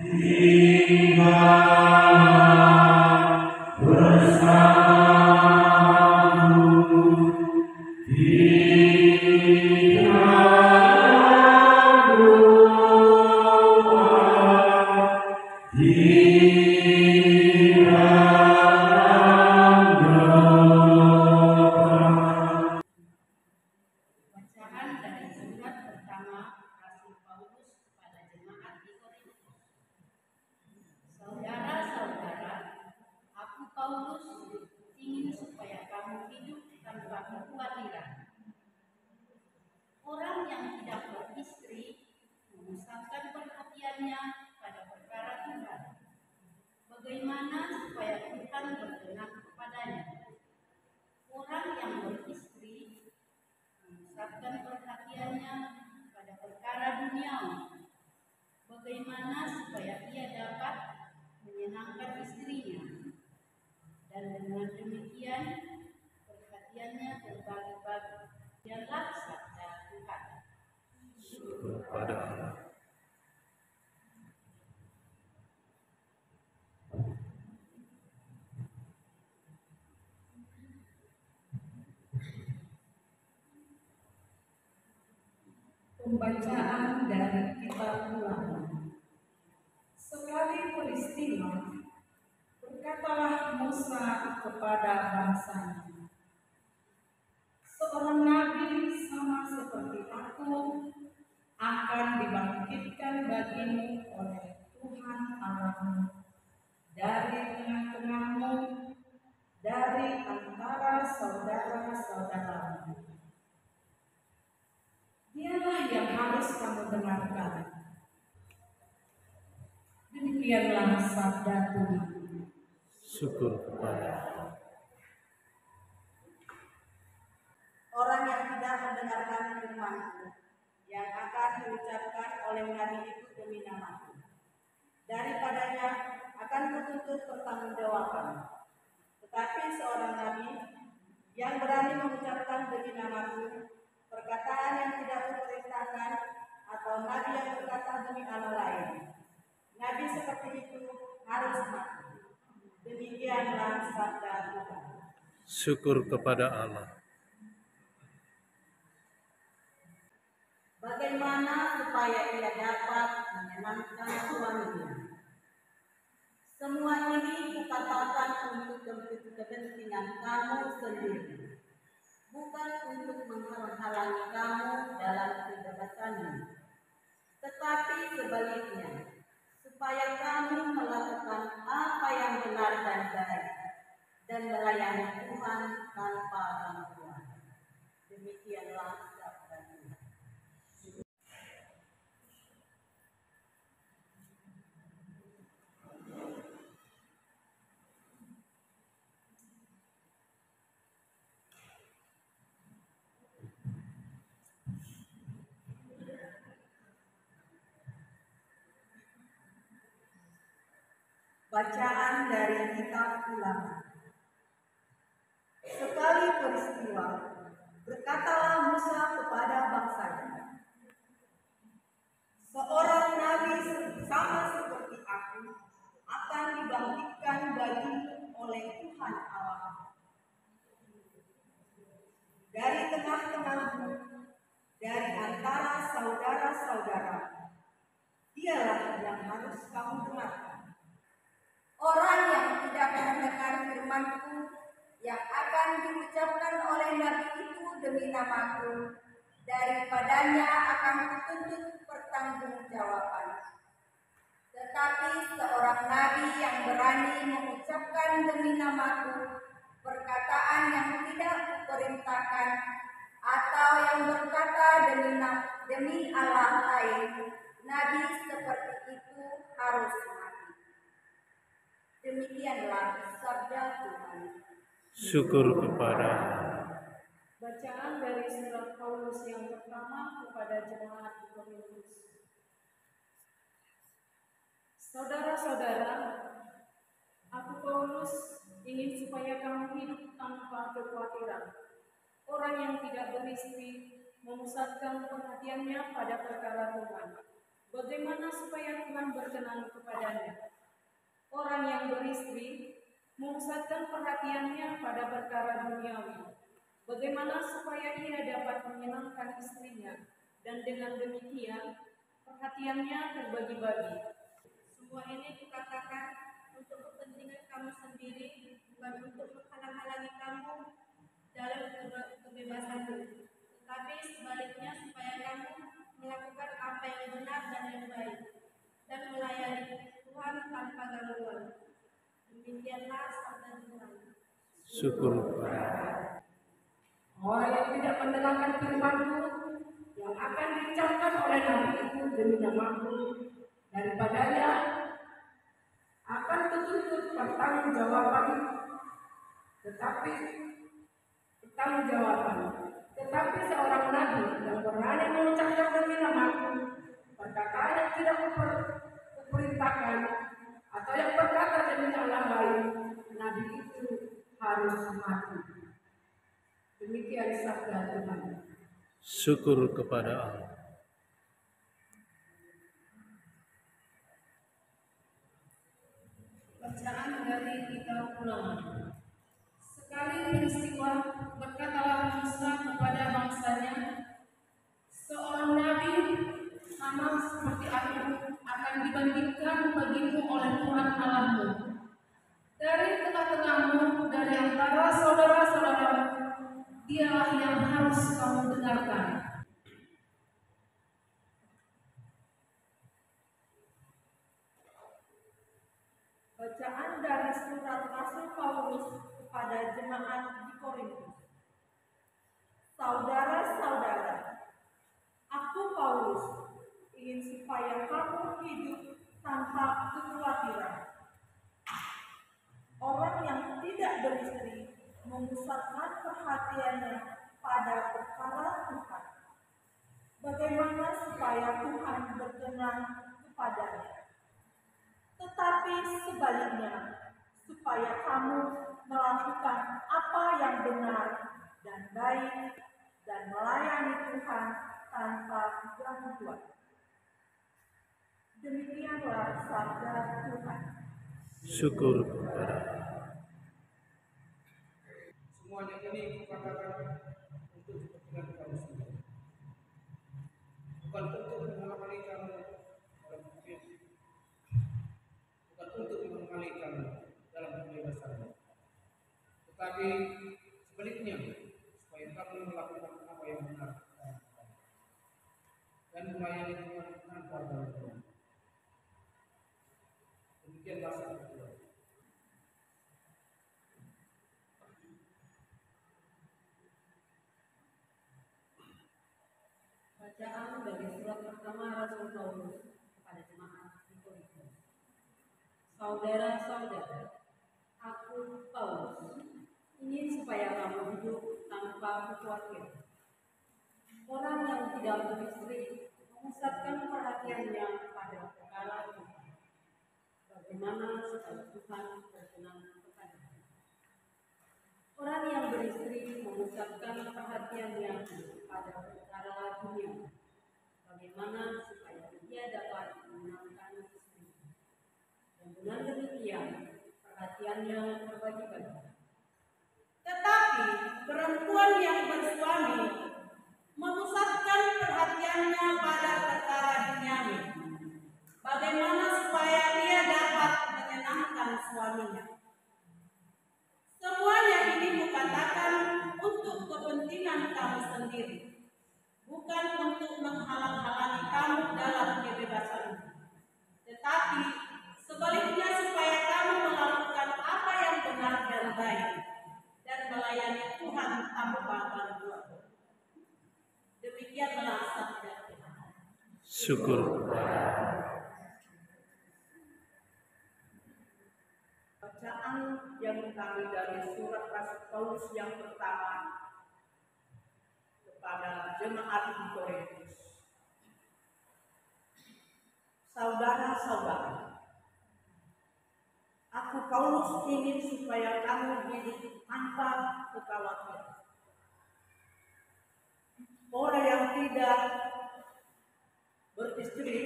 Bacaan dari surat pertama Rasul Paulus kepada jemaat di Korintus. Saudara-saudara, aku Paulus ingin supaya kamu hidup tanpa kekhawatiran. Orang yang tidak beristri memusatkan perhatiannya pada perkara Tuhan. Bagaimana supaya Tuhan berkenan kepadanya? Orang yang beristri memusatkan perhatiannya pada perkara duniawi. Bagaimana supaya ia dapat menyenangkan istrinya? Dan dengan demikian perhatiannya terbagi-bagi. Dialah sabda Tuhan. Syukur pada Allah. Pembacaan dari kitab Ulangan. Sekali peristiwa, berkatalah Musa kepada bangsanya, seorang nabi sama seperti aku akan dibangkitkan bagimu oleh Tuhan Allahmu dari tengah-tengahmu, dari antara saudara-saudaramu. Dialah yang harus kamu dengarkan. Demikianlah sabda Tuhan. Syukur kepada Allah. Orang yang tidak mendengarkan firman-Ku yang akan diucapkan oleh nabi itu demi nama-Ku, daripadanya akan kutuntut pertanggungjawaban. Tetapi seorang nabi yang berani mengucapkan demi nama-Ku perkataan yang tidak kuperintahkan, atau nabi yang berkata demi Allah lain, nabi seperti itu harus mati. Demikianlah sabda Tuhan. Syukur kepada Allah. Bagaimana supaya ia dapat menyenangkan suaminya? Semua ini kukatakan untuk kepentingan kamu sendiri, bukan untuk menghalang-halangi kamu dalam kebebasanmu, tetapi sebaliknya, supaya kamu melakukan apa yang benar dan baik, dan melayani Tuhan tanpa gangguan. Demikianlah sabda Tuhan. Bacaan dari kitab Ulangan. Sekali peristiwa, berkatalah Musa kepada bangsanya, seorang nabi sama seperti aku akan dibangkitkan bagimu oleh Tuhan Allah. Dari tengah-tengahmu, dari antara saudara-saudara, dialah yang harus kamu dengarkan. Orang yang tidak mendengar firman-Ku yang akan diucapkan oleh nabi itu demi nama-Ku, daripadanya akan kutuntut pertanggungjawaban. Tetapi seorang nabi yang berani mengucapkan demi nama-Ku perkataan yang tidak kuperintahkan, atau yang berkata demi Allah lain, nabi seperti itu harus mati. Demikianlah sabda Tuhan. Syukur kepada Allah. Bacaan dari surat Paulus yang pertama kepada jemaat di Korintus. Saudara-saudara, aku Paulus ingin supaya kamu hidup tanpa kekhawatiran. Orang yang tidak beristri memusatkan perhatiannya pada perkara Tuhan. Bagaimana supaya Tuhan berkenan kepadanya? Orang yang beristri memusatkan perhatiannya pada perkara duniawi. Bagaimana supaya ia dapat menyenangkan istrinya, dan dengan demikian perhatiannya terbagi-bagi. Semua ini kukatakan untuk kepentingan kamu sendiri, bukan untuk menghalang-halangi kamu dalam kebebasanmu, tetapi sebaliknya supaya kamu melakukan apa yang benar dan yang baik, dan melayani Tuhan tanpa gangguan. Demikianlah sabda Tuhan. Syukur kepada Orang yang tidak mendengarkan firman-Ku yang akan diucapkan oleh nabi itu demi nama-Ku, daripadanya akan dituntut pertanggungjawaban. Tetapi seorang nabi yang berani mengucapkan demi nama-Ku perkataan yang tidak kuperintahkan atau yang berkata demi Allah lain, nabi itu harus mati. Demikian sabda Tuhan. syukur kepada Allah. Bacaan dari kitab Ulangan. Sekali peristiwa berkatalah Musa kepada bangsanya, seorang nabi sama seperti aku akan dibandingkan bagimu oleh Tuhan Allahmu. Dari tengah-tengahmu, dari antara saudara-saudaramu, dialah yang harus kamu dengarkan. Bacaan dari surat Rasul Paulus kepada jemaat di Korintus. Saudara-saudara, aku Paulus ingin supaya kamu hidup tanpa kekhawatiran. Orang yang tidak beristri memusatkan perhatiannya pada perkara Tuhan. Bagaimana supaya Tuhan berkenan kepadanya? Tetapi sebaliknya, supaya kamu melakukan apa yang benar dan baik dan melayani Tuhan tanpa gangguan. Demikianlah sabda Tuhan. Syukur kepada Allah. Semuanya ini kukatakan untuk kepentingan kamu sendiri, bukan untuk menghalang-halangi kamu dalam kebebasanmu, tetapi sebaliknya supaya kamu melakukan apa yang benar dan melayani Tuhan tanpa gangguan. Demikianlah sabda Tuhan. Bacaan dari surat pertama Rasul Paulus kepada jemaat di Korintus. Saudara-saudara, aku Paulus ingin supaya kamu hidup tanpa kekhawatiran. Orang yang tidak beristri memusatkan perhatiannya pada perkara Tuhan. Bagaimana supaya Tuhan berkenan kepadanya? Orang yang beristri memusatkan perhatiannya pada perkara dunia. Bagaimana supaya dia dapat menyenangkan istrinya. Dan dengan demikian perhatiannya terbagi-bagi. Tetapi perempuan yang bersuami memusatkan perhatiannya pada perkara duniawi. Bagaimana supaya ia dapat menyenangkan suaminya? Semuanya ini kukatakan untuk kepentingan kamu sendiri, bukan untuk menghalang-halangi kamu dalam kebebasanmu, tetapi sebaliknya supaya kamu melakukan apa yang benar dan baik dan melayani Tuhan tanpa gangguan. Demikianlah sabda Tuhan. Syukur kepada Allah. Bacaan yang kami dari surat Rasul Paulus yang pertama kepada jemaat di Korintus. Saudara-saudara, aku Paulus ingin supaya kamu hidup tanpa kekhawatiran. Orang yang tidak beristri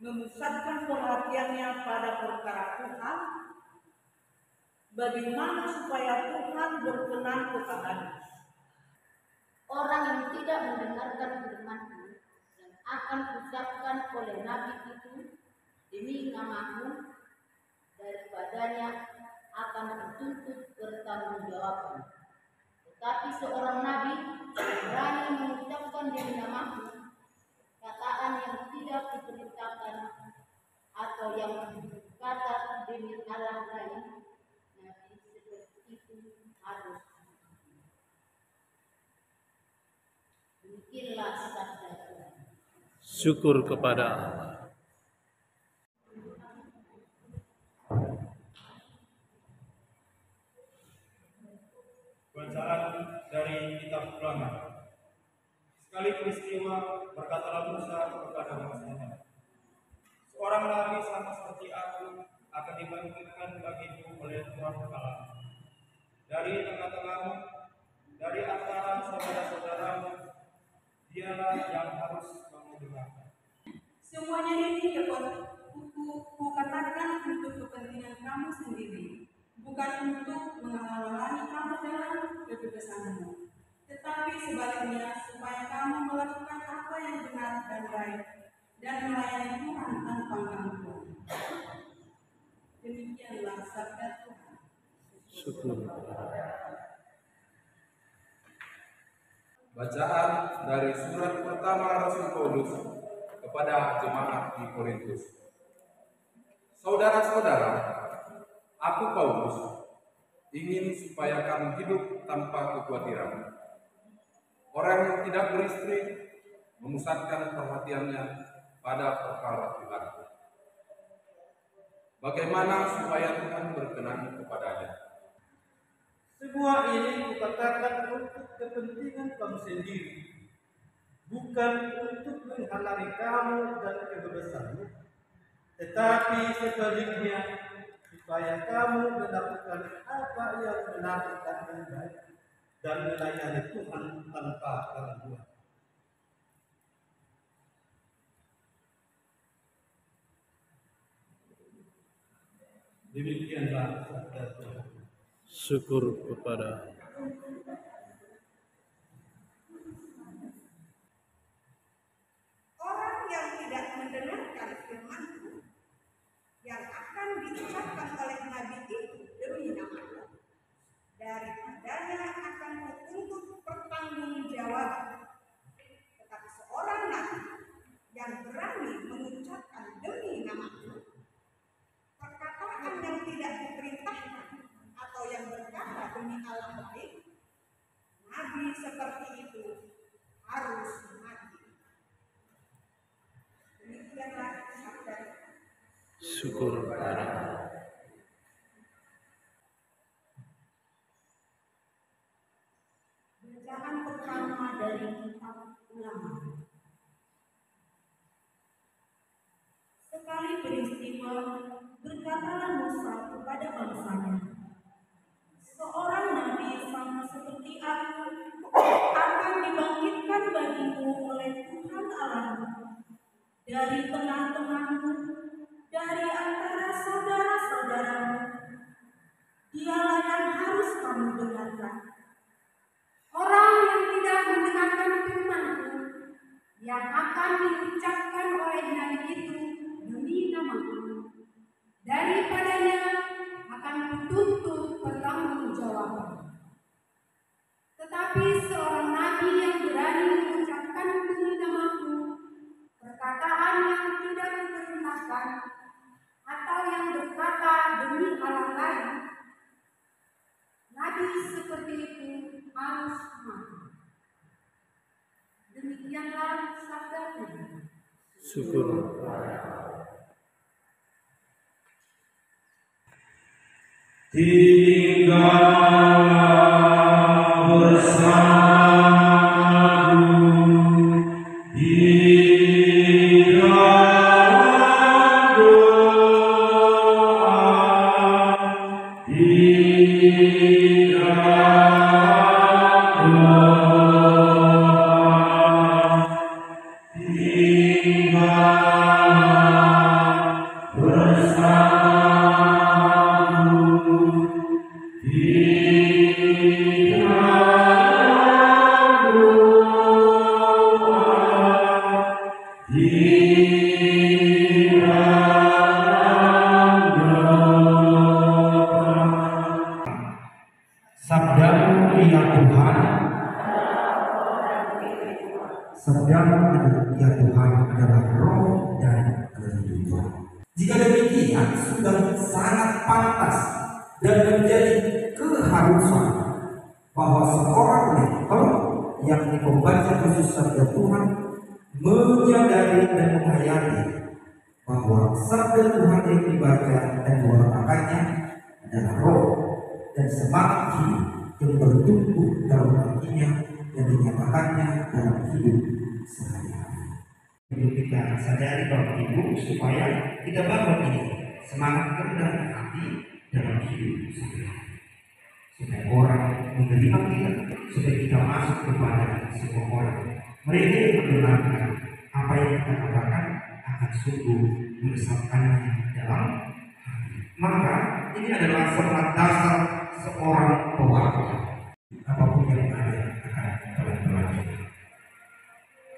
memusatkan perhatiannya pada perkara Tuhan, bagaimana supaya Tuhan berkenan kepadanya. Orang yang tidak mendengarkan firman-Ku yang akan ucapkan oleh nabi itu demi namaku, daripadanya akan dituntut pertanggungjawaban. Tetapi seorang nabi yang berani mengucapkan demi namaku kataan yang tidak diperintahkan atau yang berkata demi Allah lain, nabi seperti itu harus. Demikianlah sabda Tuhan. Syukur kepada Allah. Bacaan dari kitab Ulangan. Sekali peristiwa berkatalah Musa kepada bangsanya, seorang nabi sama seperti aku akan dibangkitkan bagimu oleh Tuhan Allah. Dari tengah-tengahmu, dari antara saudara-saudaramu, dialah yang harus kamu dengarkan. Semuanya ini dapat kukatakan untuk kepentingan kamu sendiri, bukan untuk menghalang-halangi kamu dalam kebebasanmu, tetapi sebaliknya supaya kamu melakukan apa yang benar dan baik dan melayani Tuhan tanpa gangguan. Demikianlah sabda Tuhan. Syukur kepada Allah. Bacaan dari surat pertama Rasul Paulus kepada jemaat di Korintus. Saudara-saudara, aku Paulus ingin supaya kamu hidup tanpa kekhawatiran. Orang yang tidak beristri memusatkan perhatiannya pada perkara Tuhan. Bagaimana supaya Tuhan berkenan kepadanya? Semua ini kukatakan untuk kepentingan kamu sendiri, bukan untuk menghalangi kamu dan kebebasanmu, tetapi sebaliknya supaya kamu melakukan apa yang benar dan baik dan melayani Tuhan tanpa gangguan. Demikianlah sabda Tuhan. Syukur kepada Allah. Orang yang tidak mendengarkan firman-Ku yang akan diucapkan oleh nabi itu demi namaku, daripadanya akan kutuntut pertanggungjawaban. Tetapi seorang nabi yang berani mengucapkan demi namaku perkataan yang tidak diperintahkan atau yang berkata demi Allah lain, nabi seperti itu harus mati. Demikianlah sabda. Syukur kepada Allah. Bacaan pertama dari kitab Ulangan. Sekali peristiwa berkatalah Musa kepada bangsanya, seorang nabi sama seperti aku akan dibangkitkan bagimu oleh Tuhan Allahmu dari tengah-tengahmu, dari antara saudara-saudaramu. Dialah yang harus kamu dengarkan. Orang yang tidak mendengarkan firman-Ku yang akan diucapkan oleh nabi itu demi namaku, daripadanya akan kutuntut pertanggungjawaban. Tetapi seorang nabi yang berani mengucapkan demi namaku perkataan yang tidak diperintahkan atau yang berkata demi Allah lain, nabi seperti itu harus mati. Demikianlah sabda Tuhan. Syukur kepada Allah. Tinggallah bersamaku di dalam doa, di dalam doa. Tinggallah melihat sudah sangat pantas dan menjadi keharusan bahwa seorang lektor yang membaca khusus sabda Tuhan menyadari dan menghayati bahwa sabda Tuhan yang dibaca dan diwartakannya adalah roh dan semangat hidup yang bertumbuh dalam hatinya dan dinyatakannya dalam hidup sehari-hari. Perlu kita sadari bahwa Ibu supaya kita bangun ini semangat kerendahan hati dalam hidup sehari-hari, supaya orang menerima kita, supaya kita masuk kepada semua orang. Mereka yang mendengarkan apa yang kita katakan akan sungguh meresapkannya dalam hati. Maka ini adalah semangat dasar seorang pewarta. Apapun yang ada akan pelan-pelan.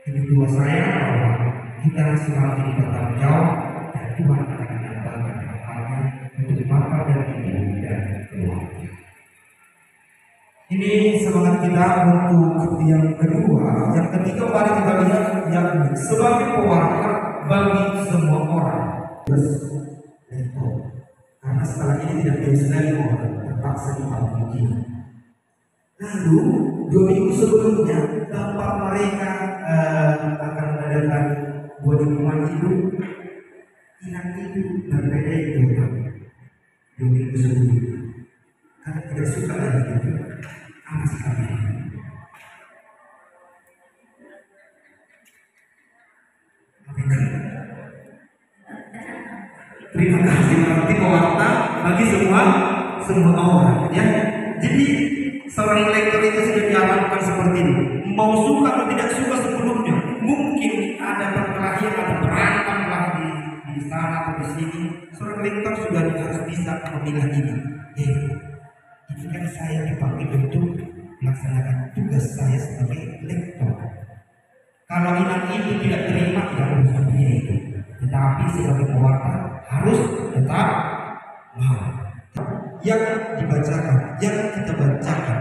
Ini dua saya bahwa kita selalu bertanggung jawab dan Tuhan akan menambahkan harapannya untuk bapak dan ibu dan keluarga. Ini semangat kita untuk yang kedua. Yang ketiga mari kita lihat yang sebagai pewarta bagi semua orang. Karena setelah ini tidak bisa lagi orang terpaksa dipanggil. Lalu 2 minggu sebelumnya tempat mereka akan mengadakan buah hidup, ingat itu berbeda itu 2 minggu sebelumnya. Karena tidak suka lagi itu, sama sekali. Terima kasih berarti pewarta bagi semua orang ya. Jadi seorang lektor itu sudah diamankan seperti ini. Mau suka atau tidak suka sebelumnya, mungkin ada perkelahian atau berantem lah di sana atau di sini. Seorang lektor sudah harus bisa memilah ini. Ini kan saya dipanggil untuk melaksanakan tugas saya sebagai lektor. Kalau itu tidak terima, ya urusan dia itu. Tetapi sebagai pewarta harus tetap mau yang dibacakan, yang kita bacakan,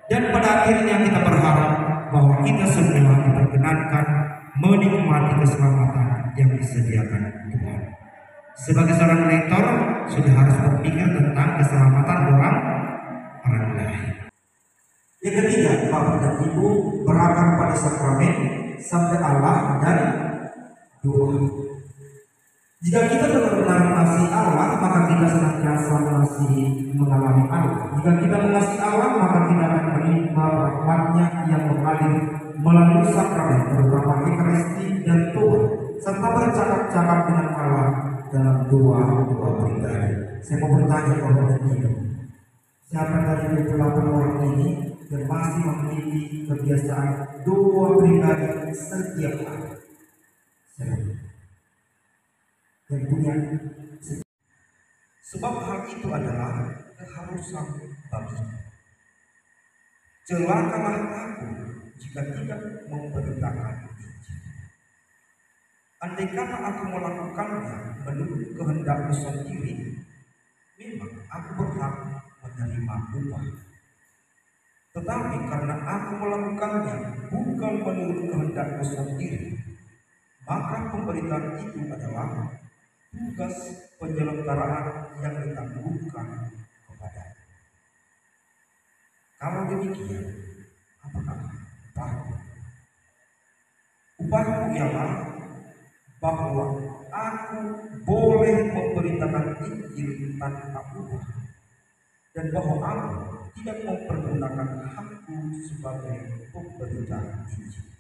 dan pada akhirnya kita berharap bahwa kita semua diperkenankan menikmati keselamatan yang disediakan Tuhan. Sebagai seorang lektor sudah harus berpikir tentang keselamatan orang lain. Yang ketiga, Bapak dan Ibu berakan pada sakramen sabda Allah dan doa. Jika kita benar-benar mengasihi Allah, maka kita senantiasa masih mengalami Allah. Jika kita mengasihi Allah, maka kita akan menerima rahmat-Nya yang mengalir melalui sakramen, terutama Ekaristi dan Tuhan, serta bercakap-cakap dengan Allah dalam doa-doa pribadi. Saya mau bertanya kepada Ibu, siapa dari 28 orang ini yang masih memiliki kebiasaan doa pribadi setiap hari? Dan punya, sebab hal itu adalah keharusan bagi. Celakalah aku jika tidak memberitakan Injil. Andai kata aku melakukannya menurut kehendakku sendiri, memang aku berhak menerima upah. Tetapi karena aku melakukannya bukan menurut kehendakku sendiri, maka pemberitaan itu adalah tugas penyelenggaraan yang ditangguhkan kepada. Kalau demikian, apakah upahku? Upahku ialah bahwa aku boleh memberitakan Injil tanpa upah, dan bahwa aku tidak mempergunakan hakku sebagai pemberita Injil.